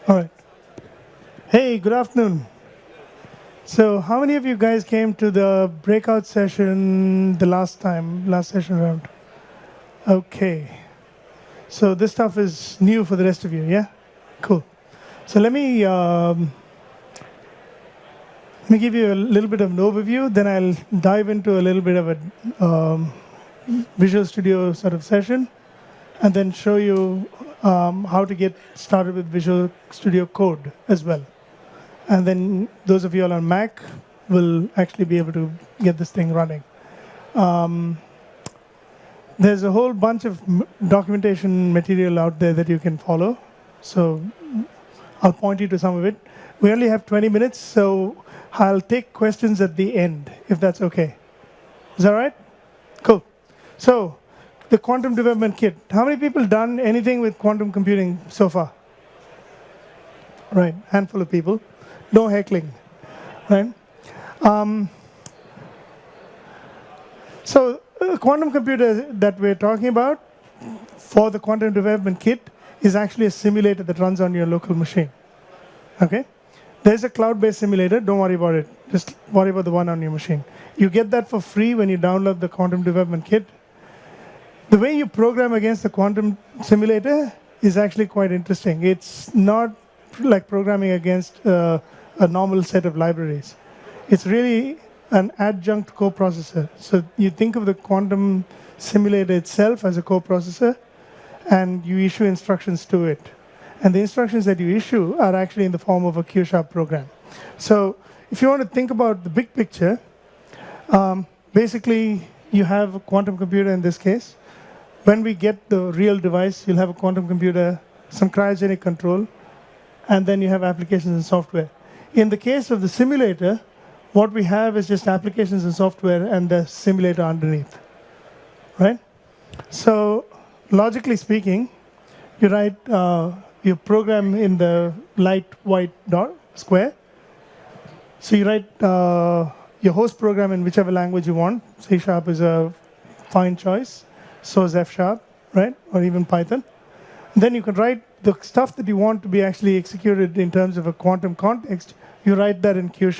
All right. Hey, good afternoon. So, how many of you guys came to the breakout session the last session round? Okay. So, this stuff is new for the rest of you, yeah? Cool. So, let me give you a little bit of an overview, then I'll dive into a little bit of a Visual Studio sort of session, and then show you how to get started with Visual Studio Code as well. And then those of you all on Mac will actually be able to get this thing running. There's a whole bunch of documentation material out there that you can follow. So I'll point you to some of it. We only have 20 minutes, so I'll take questions at the end, if that's okay. Is that right? Cool. So the quantum development kit. How many people done anything with quantum computing so far? Right, handful of people. No heckling, right? So the quantum computer that we're talking about for the quantum development kit is actually a simulator that runs on your local machine, okay? There's a cloud-based simulator, don't worry about it. Just worry about the one on your machine. You get that for free when you download the quantum development kit. The way you program against the quantum simulator is actually quite interesting. It's not like programming against a normal set of libraries. It's really an adjunct coprocessor. So you think of the quantum simulator itself as a coprocessor, and you issue instructions to it. And the instructions that you issue are actually in the form of a Q# program. So if you want to think about the big picture, basically you have a quantum computer in this case. When we get the real device, you'll have a quantum computer, some cryogenic control, and then you have applications and software. In the case of the simulator, what we have is just applications and software and the simulator underneath, right? So logically speaking, you write your program in the light white dot square. So you write your host program in whichever language you want. C# is a fine choice. So is F#, right? Or even Python. Then you can write the stuff that you want to be actually executed in terms of a quantum context. You write that in Q#.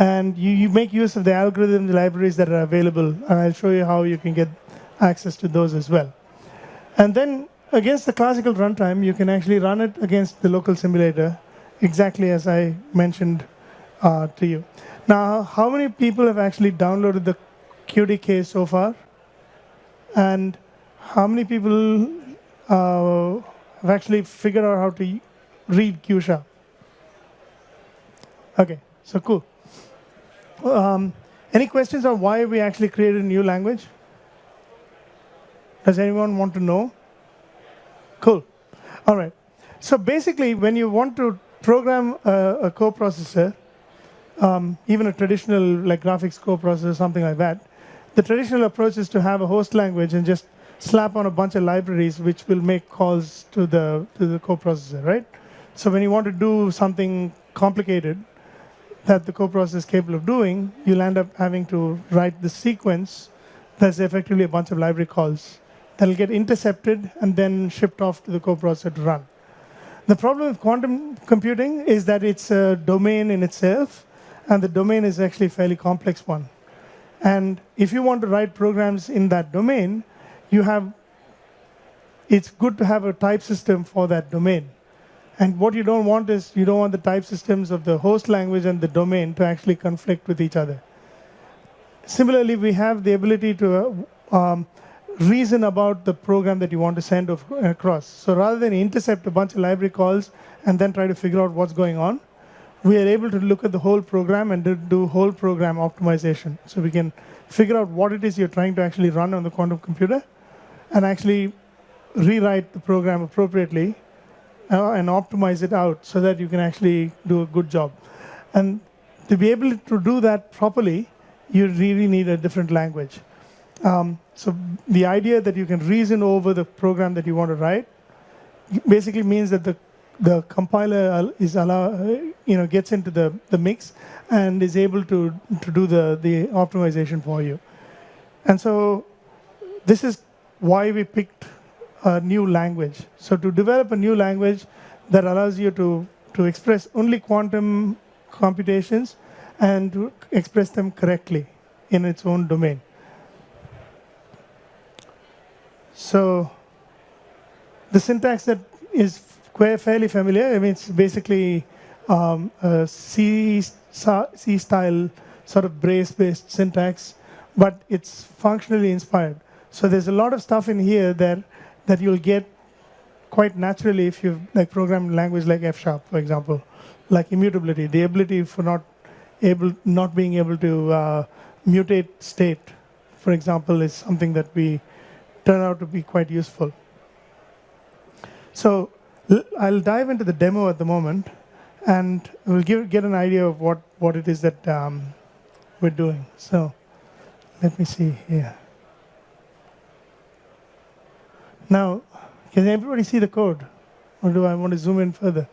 And you make use of the algorithms, libraries that are available. And I'll show you how you can get access to those as well. And then against the classical runtime, you can actually run it against the local simulator, exactly as I mentioned to you. Now, how many people have actually downloaded the QDK so far? And how many people have actually figured out how to read Q#? Okay, so cool. Any questions on why we actually created a new language? Does anyone want to know? Cool. All right. So basically, when you want to program a coprocessor, even a traditional like graphics coprocessor, something like that, the traditional approach is to have a host language and just slap on a bunch of libraries which will make calls to the coprocessor, right? So when you want to do something complicated that the coprocessor is capable of doing, you'll end up having to write the sequence that's effectively a bunch of library calls that'll get intercepted and then shipped off to the coprocessor to run. The problem with quantum computing is that it's a domain in itself, and the domain is actually a fairly complex one. And if you want to write programs in that domain, it's good to have a type system for that domain. And what you don't want is, you don't want the type systems of the host language and the domain to actually conflict with each other. Similarly, we have the ability to reason about the program that you want to send across. So rather than intercept a bunch of library calls and then try to figure out what's going on, we are able to look at the whole program and do whole program optimization. So we can figure out what it is you're trying to actually run on the quantum computer and actually rewrite the program appropriately and optimize it out so that you can actually do a good job. And to be able to do that properly, you really need a different language. So the idea that you can reason over the program that you want to write basically means that the compiler gets into the mix and is able to do the optimization for you. And so this is why we picked a new language. So to develop a new language, that allows you to express only quantum computations and to express them correctly in its own domain. So the syntax that is fairly familiar, I mean, it's basically a C-style sort of brace-based syntax, but it's functionally inspired. So there's a lot of stuff in here that you'll get quite naturally if you've like programmed language like F#, for example, like immutability, the ability for not being able to mutate state, for example, is something that we turn out to be quite useful. So I'll dive into the demo at the moment, and we'll get an idea of what it is that we're doing. So let me see here. Now, can everybody see the code? Or do I want to zoom in further?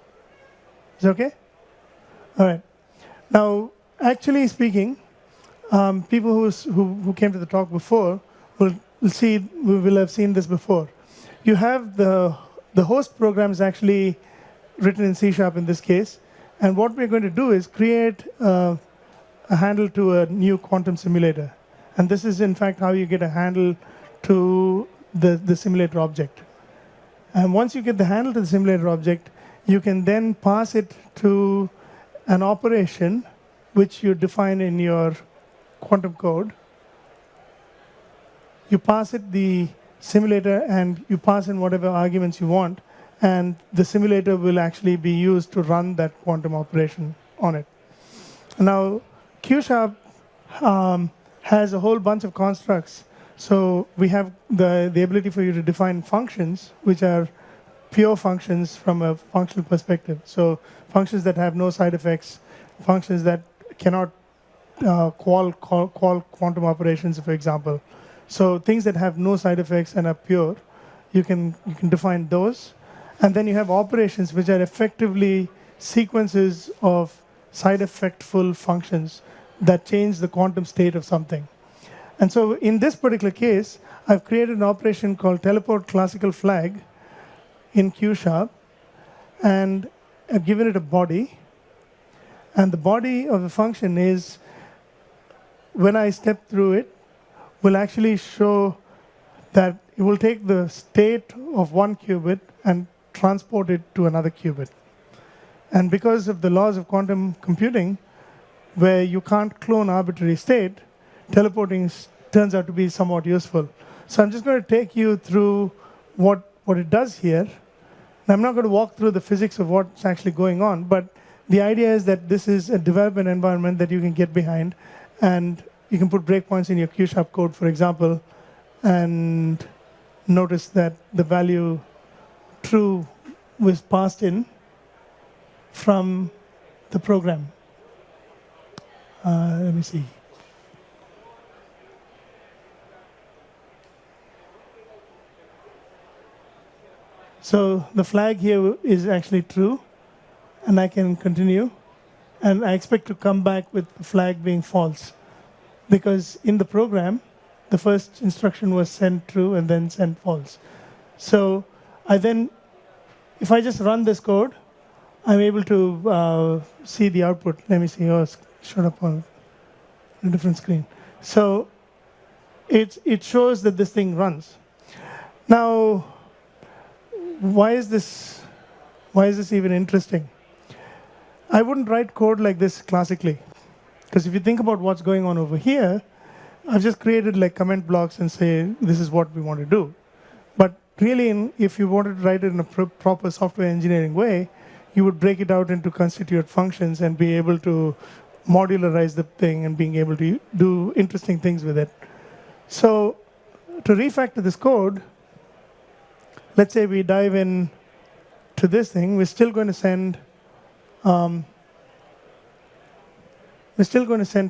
Is it okay? All right. Now, actually speaking, people who came to the talk before will have seen this before. You have the host program is actually written in C# in this case, and what we're going to do is create a handle to a new quantum simulator. And this is in fact how you get a handle to the simulator object. And once you get the handle to the simulator object, you can then pass it to an operation which you define in your quantum code. You pass it the simulator and you pass in whatever arguments you want, and the simulator will actually be used to run that quantum operation on it. Now, Q# has a whole bunch of constructs. So we have the ability for you to define functions, which are pure functions from a functional perspective. So functions that have no side effects, functions that cannot call quantum operations, for example. So things that have no side effects and are pure, you can define those. And then you have operations which are effectively sequences of side effectful functions that change the quantum state of something. And so in this particular case, I've created an operation called teleport classical flag in Q#, and I've given it a body. And the body of the function is, when I step through it, will actually show that it will take the state of one qubit and transport it to another qubit. And because of the laws of quantum computing, where you can't clone arbitrary state, teleporting turns out to be somewhat useful. So I'm just going to take you through what it does here. And I'm not going to walk through the physics of what's actually going on, but the idea is that this is a development environment that you can get behind, and you can put breakpoints in your Q# code, for example, and notice that the value true was passed in from the program. Let me see. So the flag here is actually true, and I can continue. And I expect to come back with the flag being false, because in the program, the first instruction was send true and then send false. So if I just run this code, I'm able to see the output. Let me see. Oh, it's showed up on a different screen. So it shows that this thing runs. Now, why is this even interesting? I wouldn't write code like this classically, because if you think about what's going on over here, I've just created like comment blocks and say this is what we want to do. But really, if you wanted to write it in a proper software engineering way, you would break it out into constituent functions and be able to modularize the thing and being able to do interesting things with it. So to refactor this code, let's say we dive in to this thing. We're still going to send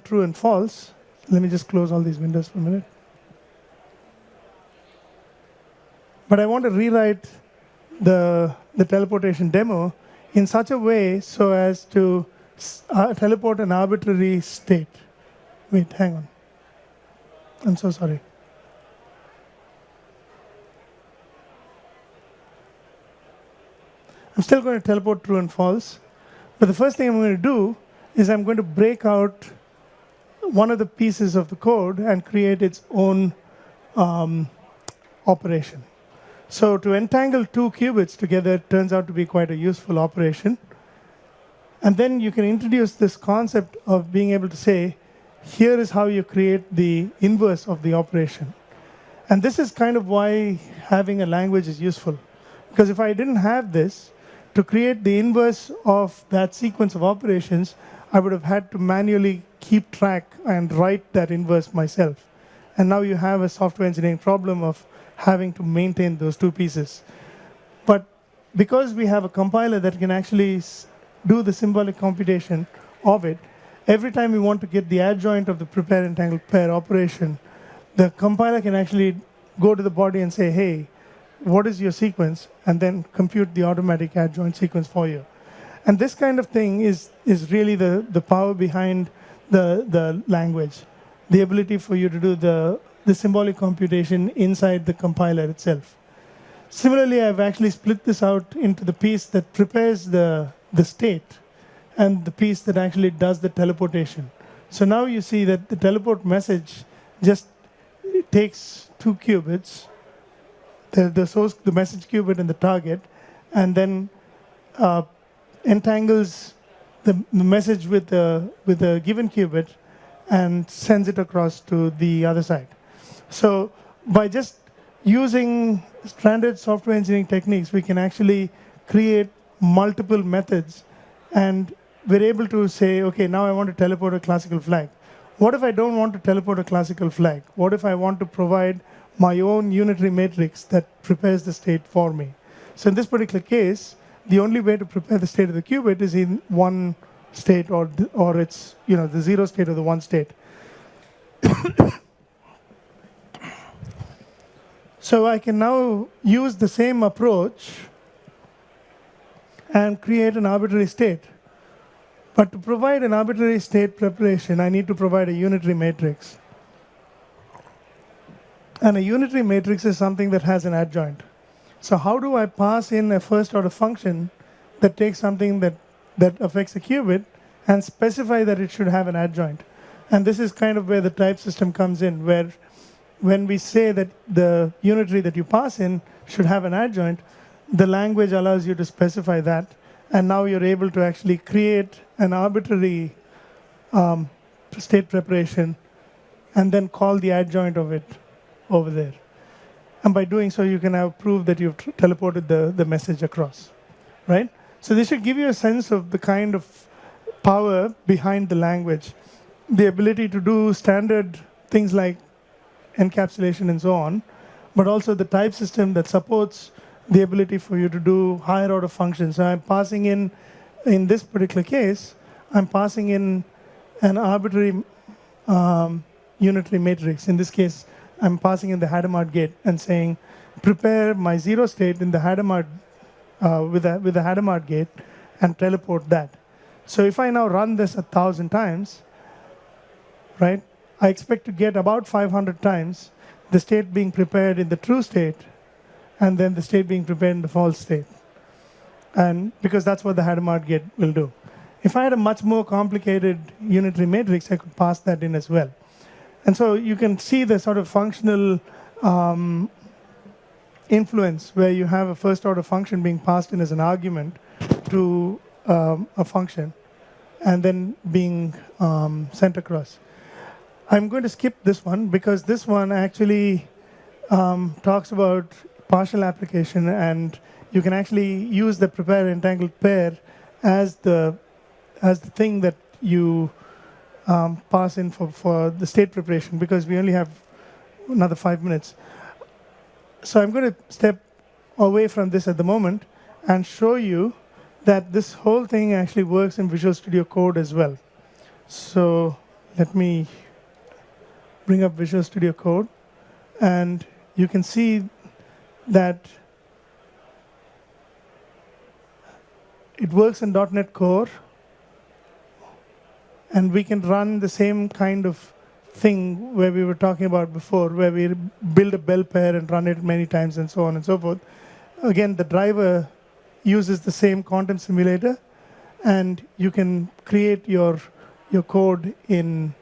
true and false. Let me just close all these windows for a minute. But I want to rewrite the teleportation demo in such a way so as to teleport an arbitrary state. Wait, hang on. I'm so sorry. I'm still going to teleport true and false. But the first thing I'm going to do is I'm going to break out one of the pieces of the code and create its own operation. So to entangle two qubits together turns out to be quite a useful operation. And then you can introduce this concept of being able to say, here is how you create the inverse of the operation. And this is kind of why having a language is useful. Because if I didn't have this, to create the inverse of that sequence of operations, I would have had to manually keep track and write that inverse myself. And now you have a software engineering problem of having to maintain those two pieces. But because we have a compiler that can actually do the symbolic computation of it, every time we want to get the adjoint of the prepare entangle pair operation, the compiler can actually go to the body and say, hey, what is your sequence? And then compute the automatic adjoint sequence for you. And this kind of thing is really the power behind the language, the ability for you to do the symbolic computation inside the compiler itself. Similarly, I've actually split this out into the piece that prepares the state and the piece that actually does the teleportation. So now you see that the teleport message just takes two qubits, the source, the message qubit and the target, and then entangles the message with a given qubit and sends it across to the other side. So by just using standard software engineering techniques, we can actually create multiple methods, and we're able to say, okay, now I want to teleport a classical flag. What if I don't want to teleport a classical flag? What if I want to provide my own unitary matrix that prepares the state for me? So in this particular case, the only way to prepare the state of the qubit is in one state, or it's the zero state or the one state. So I can now use the same approach and create an arbitrary state. But to provide an arbitrary state preparation, I need to provide a unitary matrix. And a unitary matrix is something that has an adjoint. So how do I pass in a first order function that takes something that affects a qubit and specify that it should have an adjoint? And this is kind of where the type system comes in, where when we say that the unitary that you pass in should have an adjoint, the language allows you to specify that. And now you're able to actually create an arbitrary state preparation and then call the adjoint of it over there. And by doing so, you can now prove that you've teleported the message across, right? So this should give you a sense of the kind of power behind the language, the ability to do standard things like encapsulation and so on, but also the type system that supports the ability for you to do higher order functions. So I'm passing in this particular case, I'm passing in an arbitrary unitary matrix. In this case, I'm passing in the Hadamard gate and saying, prepare my zero state in the Hadamard with the Hadamard gate and teleport that. So if I now run this 1,000 times, right, I expect to get about 500 times the state being prepared in the true state and then the state being prepared in the false state. And because that's what the Hadamard gate will do. If I had a much more complicated unitary matrix, I could pass that in as well. And so you can see the sort of functional influence where you have a first order function being passed in as an argument to a function and then being sent across. I'm going to skip this one because this one actually talks about partial application, and you can actually use the prepare entangled pair as the thing that you pass in for the state preparation, because we only have another 5 minutes. So I'm going to step away from this at the moment and show you that this whole thing actually works in Visual Studio Code as well. So let me bring up Visual Studio Code, and you can see that it works in .NET Core, and we can run the same kind of thing where we were talking about before, where we build a bell pair and run it many times and so on and so forth. Again, the driver uses the same quantum simulator, and you can create your code in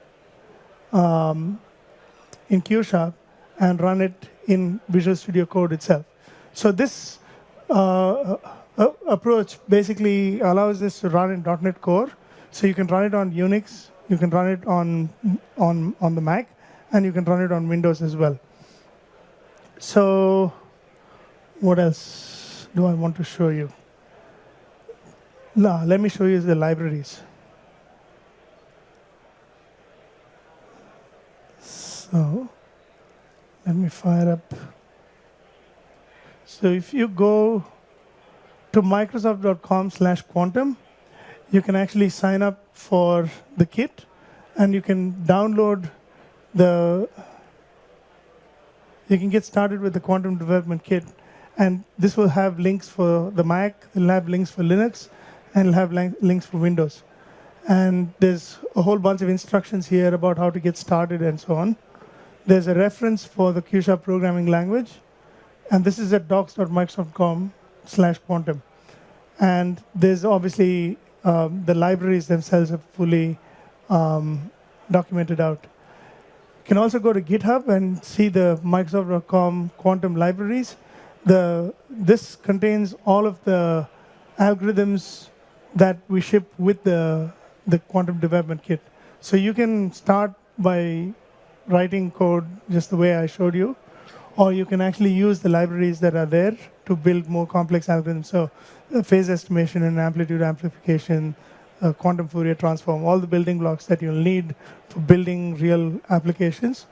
Q Sharp and run it in Visual Studio Code itself. So this approach basically allows this to run in .NET Core. So you can run it on Unix, you can run it on the Mac, and you can run it on Windows as well. So what else do I want to show you? No, let me show you the libraries. So let me fire up. So if you go to microsoft.com/quantum, you can actually sign up for the kit, and you can download you can get started with the quantum development kit. And this will have links for the Mac, it'll have links for Linux, and it'll have links for Windows. And there's a whole bunch of instructions here about how to get started and so on. There's a reference for the Q Sharp programming language. And this is at docs.microsoft.com/quantum. And there's obviously the libraries themselves are fully documented out. You can also go to GitHub and see the Microsoft.com quantum libraries. This contains all of the algorithms that we ship with the quantum development kit. So you can start by writing code just the way I showed you, or you can actually use the libraries that are there to build more complex algorithms. So phase estimation and amplitude amplification, quantum Fourier transform, all the building blocks that you'll need for building real applications,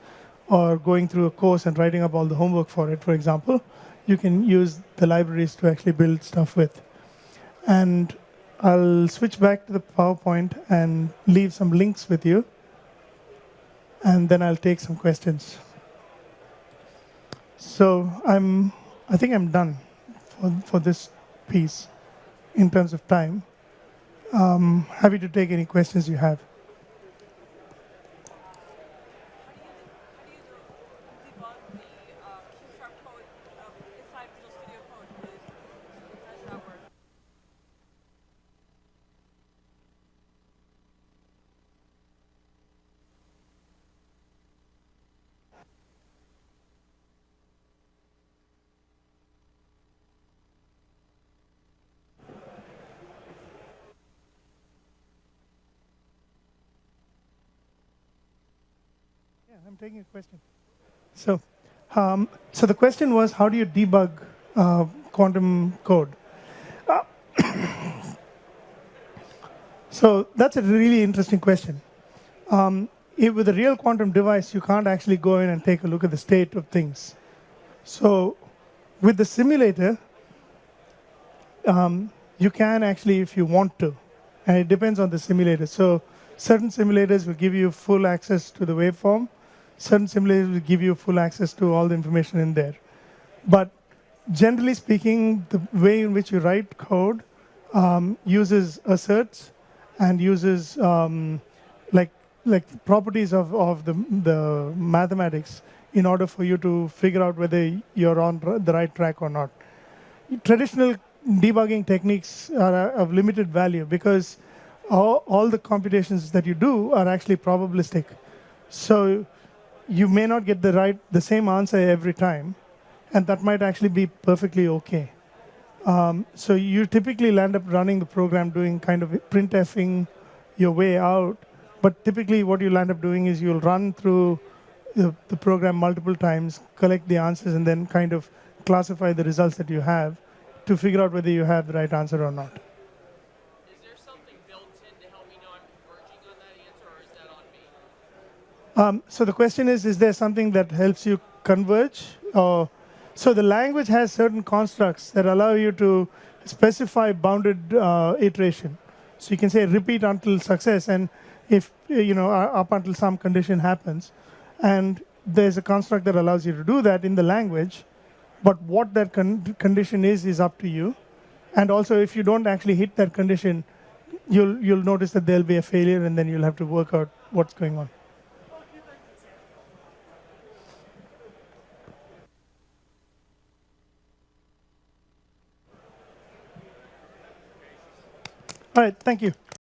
or going through a course and writing up all the homework for it, for example. You can use the libraries to actually build stuff with. And I'll switch back to the PowerPoint and leave some links with you. And then I'll take some questions. So I think I'm done for this piece in terms of time. Happy to take any questions you have. I'm taking a question. So the question was, how do you debug quantum code? So that's a really interesting question. With a real quantum device, you can't actually go in and take a look at the state of things. So with the simulator, you can actually, if you want to, and it depends on the simulator. So certain simulators will give you full access to the waveform. Certain simulators will give you full access to all the information in there. But generally speaking, the way in which you write code uses asserts and uses like properties of the mathematics in order for you to figure out whether you're on the right track or not. Traditional debugging techniques are of limited value because all the computations that you do are actually probabilistic. So you may not get the same answer every time, and that might actually be perfectly okay. So you typically land up running the program doing kind of printfing your way out, but typically what you'll end up doing is you'll run through the program multiple times, collect the answers, and then kind of classify the results that you have to figure out whether you have the right answer or not. Is there something built in to help me know I'm converging on that answer, or is that on me? So the question is there something that helps you converge? So the language has certain constructs that allow you to specify bounded iteration. So you can say repeat until success, and if up until some condition happens, and there's a construct that allows you to do that in the language. But what that condition is up to you. And also, if you don't actually hit that condition, you'll notice that there'll be a failure, and then you'll have to work out what's going on. All right, thank you.